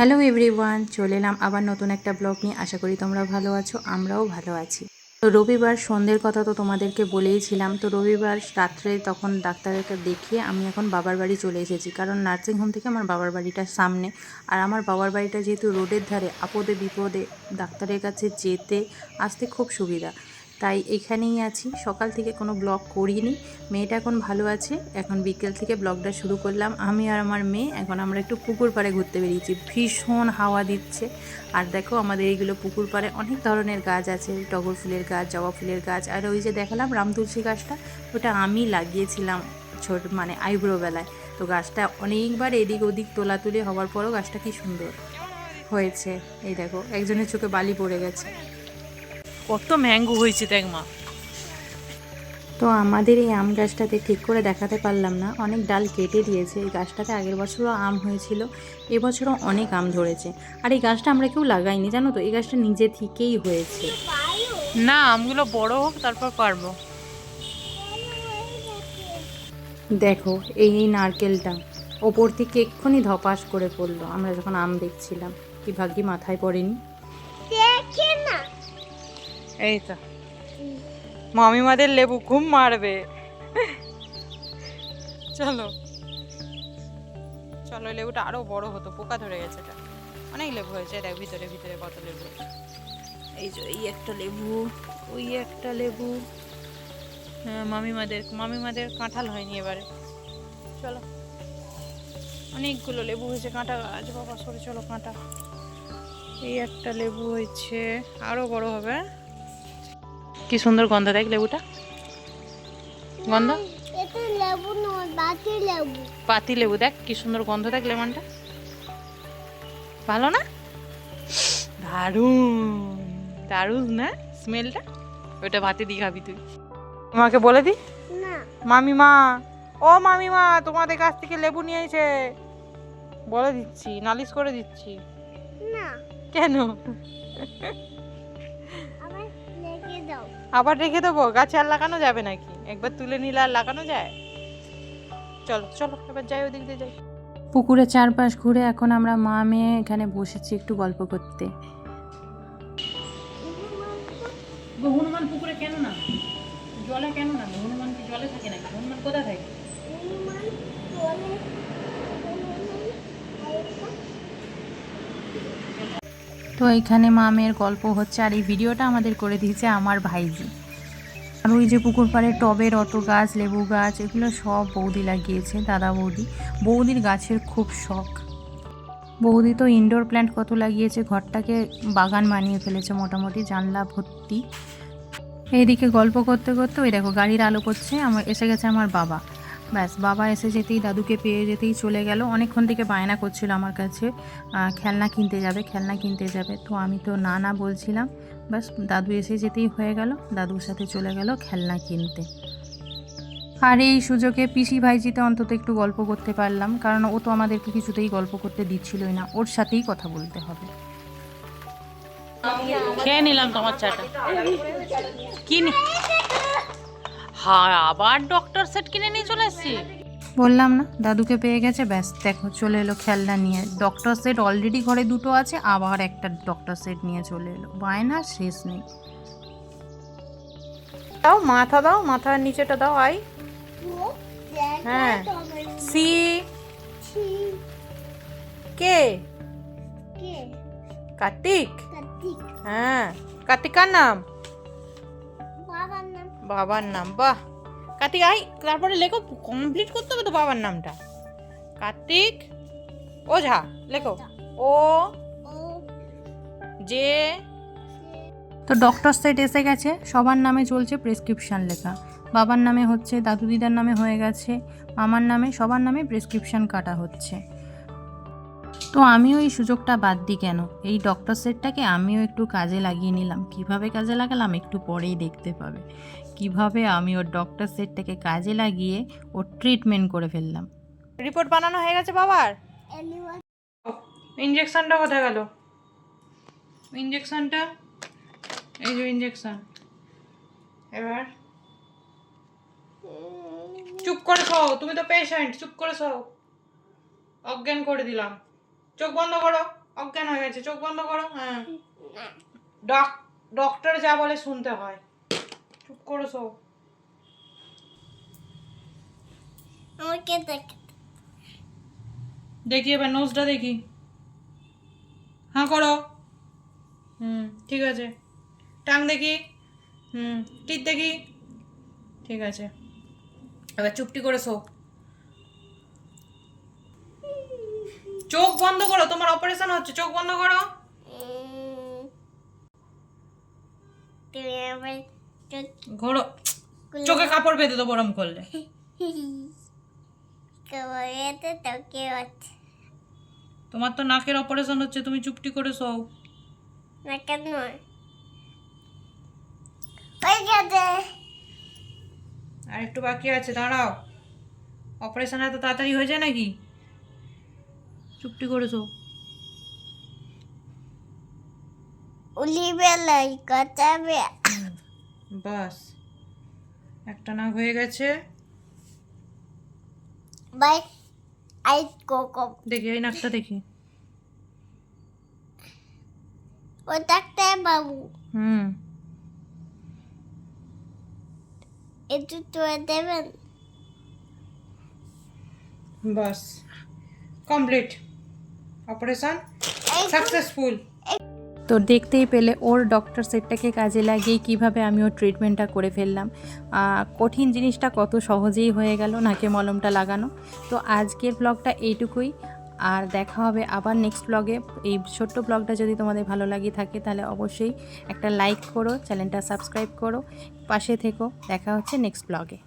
Hello everyone, চলে এলাম আবার নতুন একটা ব্লগ নিয়ে। আশা করি তোমরা ভালো আছো, আমরাও ভালো আছি। তো রবিবার সন্ধ্যের কথা তো তোমাদেরকে বলেইছিলাম। তো রবিবার রাত্রে তখন ডাক্তারকে দেখিয়ে আমি এখন বাবার বাড়ি চলে এসেছি, কারণ নার্সিংহোম থেকে আমার বাবার বাড়িটার সামনে। আর আমার বাবার বাড়িটা যেহেতু রোডের ধারে, আপদে বিপদে ডাক্তারের কাছে যেতে আসতে খুব সুবিধা, তাই এখানেই আছি। সকাল থেকে কোনো ব্লগ করিনি। মেয়েটা এখন ভালো আছে, এখন বিকেল থেকে ব্লগটা শুরু করলাম। আমি আর আমার মেয়ে এখন আমরা একটু পুকুর পাড়ে ঘুরতে বেরিয়েছি। ভীষণ হাওয়া দিচ্ছে। আর দেখো আমাদের এইগুলো পুকুর পাড়ে অনেক ধরনের গাছ আছে, টগর ফুলের গাছ, জবা ফুলের গাছ। আর ওই যে দেখালাম রামতুলসী গাছটা, ওটা আমি লাগিয়েছিলাম ছোট আইব্রো বেলায়। তো গাছটা অনেকবার এদিক ওদিক তোলাতুলি হওয়ার পরও গাছটা কি সুন্দর হয়েছে। এই দেখো একজনের চোখে বালি পড়ে গেছে। কত ম্যাঙ্গো হয়েছে দেখ মা। তো আমাদের এই আম গাছটাতে ঠিক করে দেখাতে পারলাম না, অনেক ডাল কেটে দিয়েছে। এই গাছটাতে আগের বছরও আম হয়েছিল, এবছরও অনেক আম ধরেছে। আর এই গাছটা আমরা কেউ লাগাইনি, জানো তো, এই গাছটা নিজে থেকেই হয়েছে। না, আমগুলো বড় হোক তারপর পারবো। দেখো এই নারকেলটা ওপর থেকে এক্ষুনি ধপাস করে পড়লো আমরা যখন আম দেখছিলাম। কি ভাগ্যি মাথায় পড়েনি। এই তো মামিমাদের লেবু ঘুম মারবে। চলো চলো, লেবুটা আরো বড় হতো, পোকা ধরে গেছে। এটা অনেক লেবু হয়েছে, দেখ ভিতরে ভিতরে কত লেবু। এই যে এই একটা লেবু, ওই একটা লেবু। হ্যাঁ, মামিমাদের কাঁঠাল হয়নি এবারে। চলো, অনেকগুলো লেবু হয়েছে, কাঁটা গাছ বাবা, সরে চলো কাঁটা। এই একটা লেবু হয়েছে, আরো বড় হবে। কি সুন্দর গন্ধ, দেখ লেবুটা, গন্ধ। এটা লেবু নয়, বাতি লেবু। পাতি লেবু, দেখ কি সুন্দর গন্ধ, দেখ লেমনটা, ভালো না? দারুণ দারুণ না স্মেলটা? ওটা ভাতে দিয়ে খাবি তুই। তোমাকে বলে দি, না, মামিমা, ও মামিমা, তোমাদের কাছ থেকে লেবু নিয়ে এসে বলে দিচ্ছি, নালিশ করে দিচ্ছি। না, কেন? আবার রেখে দাও। আবার রেখে দেবো? গাছে আর লাগানো যাবে নাকি? একবার তুলে নিলে আর লাগানো যায়? চলো চলো, এবার যাই, ওদিক দিয়ে যাই। পুকুরের চারপাশ ঘুরে এখন আমরা মা মেয়ে এখানে বসেছি একটু গল্প করতে। হনুমান পুকুরে কেন না? জলে কেন না? হনুমান কি জলে থাকে নাকি? হনুমান কোথায় থাকে? হনুমান চলে, তো এখানে মা মেয়ের গল্প হচ্ছে, আর এই ভিডিওটা আমাদের করে দিয়েছে আমার ভাইজি। আর ওই যে পুকুর পাড়ে টবের অত গাছ, লেবু গাছ, এগুলো সব বৌদি লাগিয়েছে, দাদা বৌদি। বৌদির গাছের খুব শখ। বৌদি তো ইনডোর প্ল্যান্ট কত লাগিয়েছে, ঘরটাকে বাগান বানিয়ে ফেলেছে মোটামুটি, জানলা ভর্তি। এইদিকে গল্প করতে করতে ওই দেখো গাড়ির আলো করছে, এসে গেছে আমার বাবা। ব্যাস, বাবা এসে যেতেই, দাদুকে পেয়ে যেতেই চলে গেল। অনেকক্ষণ থেকে বায়না করছিল আমার কাছে, খেলনা কিনতে যাবে, খেলনা কিনতে যাবে। তো আমি তো না না বলছিলাম। ব্যাস, দাদু এসে যেতেই হয়ে গেল, দাদুর সাথে চলে গেল খেলনা কিনতে। আর এই সুযোগে পিসি ভাইজিতে অন্তত একটু গল্প করতে পারলাম, কারণ ও তো আমাদেরকে কিছুতেই গল্প করতে দিচ্ছিলই না, ওর সাথেই কথা বলতে হবে। খেয়ে নিলাম তোমার চাটা। কি হ্যাঁ, আবার ডক্টর সেট কিনে নিয়ে চলে এসেছি। বললাম না, দাদুকে পেয়ে গেছে, ব্যাস দেখো চলে এলো খেলনা নিয়ে। ডক্টর সেট অলরেডি ঘরে দুটো আছে, আবার একটা ডক্টর সেট নিয়ে চলে এলো, বায়নার শেষ নেই। দাও, মাথা দাও, মাথার নিচেটা দাও। আই, হ্যাঁ, সি কে, কে? কার্তিক। কার্তিক। হ্যাঁ, কার্তিক কার নাম? বাবার নাম। বাবার নাম, বাহ। কার্তিক, আই, তারপরে লেখো, কমপ্লিট করতে হবে তো বাবার নামটা। কার্তিক ওঝা লেখো, ও ও যে। তো ডক্টর সেট এসে গেছে, সবার নামে চলছে প্রেসক্রিপশান লেখা। বাবার নামে হচ্ছে, দাদু দিদার নামে হয়ে গেছে, মামার নামে, সবার নামে প্রেসক্রিপশান কাটা হচ্ছে। তো আমিও এই সুযোগটা বাদ দিই কেন, এই ডক্টর সেটটাকে আমিও একটু কাজে লাগিয়ে নিলাম। কিভাবে কাজে লাগালাম একটু পরেই দেখতে পাবে, কিভাবে আমি ওর ডক্টর সেটটাকে কাজে লাগিয়ে ওর ট্রিটমেন্ট করে ফেললাম। রিপোর্ট বানানো হয়ে গেছে বাবার। এলিওয়ান। ইঞ্জেকশনটা কোথায় গেল? ইঞ্জেকশনটা, এই যে ইঞ্জেকশন। এবার চুপ করে শো, তুমি তো পেশেন্ট, চুপ করে শো। অজ্ঞান করে দিলাম, চোখ বন্ধ করো। অজ্ঞান হয়ে গেছে, চোখ বন্ধ করো। হ্যাঁ, ডক্টর যা বলে শুনতে হয়। চুপ করো সব। আমাকে দেখ। দেখি এবার নোজটা দেখি। হ্যাঁ করো। ঠিক আছে। টাং দেখি। টিপ দেখি। ঠিক আছে, এবার চুপটি করে শো। চোখ বন্ধ করো, তোমার অপারেশন হচ্ছে, চোখ বন্ধ করো। তুমি আমার ঘোরো, চোখে কাপড় বেঁধে দেবো ওরম করলে। কবরেতে তোকে হচ্ছে তোমার তো নাকের অপারেশন হচ্ছে, তুমি চুপটি করে শো। না কেন হয়ে গেছে। আর একটু বাকি আছে, দাঁড়াও। অপারেশন এত তাড়াতাড়ি হয়ে যায় নাকি? চুপটি করে শো। উলি বেলাই কথাবে বাস, একটা নাক হয়ে গেছে। বাই আই কোকো দেখি এই নাকটা দেখি। ও ডাক্তার বাবু একটু তো দেবেন। বাস, কমপ্লিট, অপারেশন সাকসেসফুল। তো দেখতেই পেলে ওর ডক্টর সেটটাকে কাজে লাগিয়ে কিভাবে আমি ওর ট্রিটমেন্টটা করে ফেললাম। কঠিন জিনিসটা কত সহজেই হয়ে গেল, নাকে মলমটা লাগানো। তো আজকের ব্লগটা এইটুকুই, আর দেখা হবে আবার নেক্সট ব্লগে। এই ছোট্ট ব্লগটা যদি তোমাদের ভালো লাগে থাকে তাহলে অবশ্যই একটা লাইক করো, চ্যানেলটা সাবস্ক্রাইব করো, পাশে থেকো। দেখা হচ্ছে নেক্সট ব্লগে।